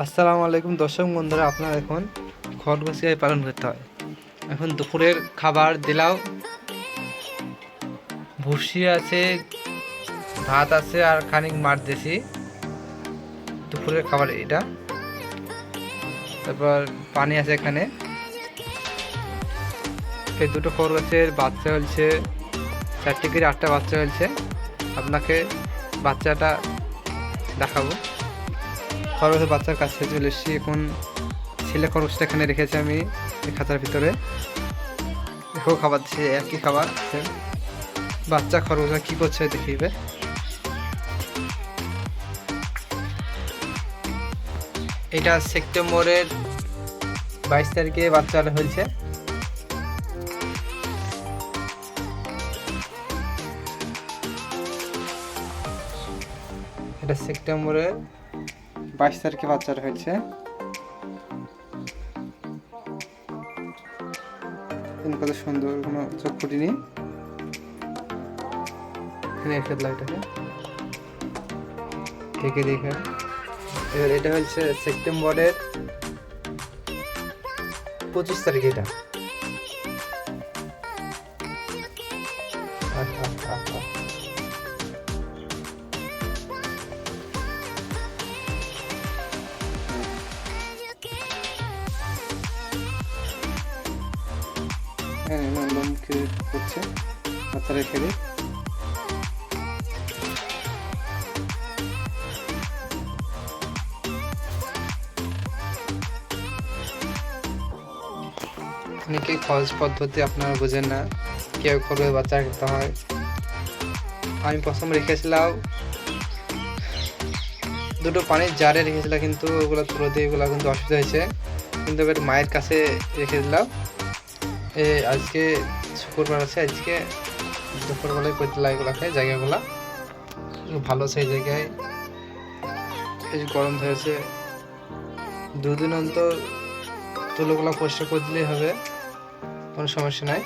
আসসালামু আলাইকুম দর্শক বন্ধুরা, আপনার এখন খরগোশ পালন করতে হয়। এখন দুপুরের খাবার দিলাও, ভুসি আছে, ভাত আছে আর খানিক মাছ দিয়েছি। দুপুরের খাবার এটা। তারপর পানি আছে এখানে। এই দুটো খরগোশের বাচ্চা হয়েছে, 4 থেকে 8টা বাচ্চা হয়েছে। আপনাকে বাচ্চাটা দেখাবো। খরগোশের বাচ্চার কাছে চলে এসেছি। এখন ছেলে খরগোশটা এখানে রেখেছি আমি এই খাঁচার ভিতরে। একেও খাবার দিচ্ছি, একই খাবার। বাচ্চা খরগোশরা কি করছে দেখিবে। এটা সেপ্টেম্বরের 22 তারিখে বাচ্চাটা হয়েছে। এটা সেপ্টেম্বরের 22 তারিখে বাচ্চাটা হয়েছে। কত সুন্দর, কোনো চোখ ফুটিনি। এখানে রেখে দিলাম, এটাকে ঢেকে দিয়ে। এবার এটা হচ্ছে সেপ্টেম্বরের 25 তারিখ। এটা করছে বাচ্চা রেখে দিই। অনেকেই সহজ পদ্ধতি আপনারা বোঝেন না, কেউ করবে বাচ্চা রাখতে হয়। আমি প্রথম রেখেছিলাম দুটো পানির জারে রেখেছিলাম, কিন্তু ওগুলো তুলে দিয়ে ওগুলো কিন্তু অসুবিধা হয়েছে। কিন্তু এবার মায়ের কাছে রেখে দিলাম। আজকে শুক্রবার আছে, আজকে দুপুরবেলায় করতে লাগে এগুলোকে। জায়গাগুলো ভালো, সেই জায়গায় বেশ গরম ধরেছে। 2 দিন অন্তর তুলোগুলো পরিষ্কার করে দিলেই হবে, কোনো সমস্যা নাই।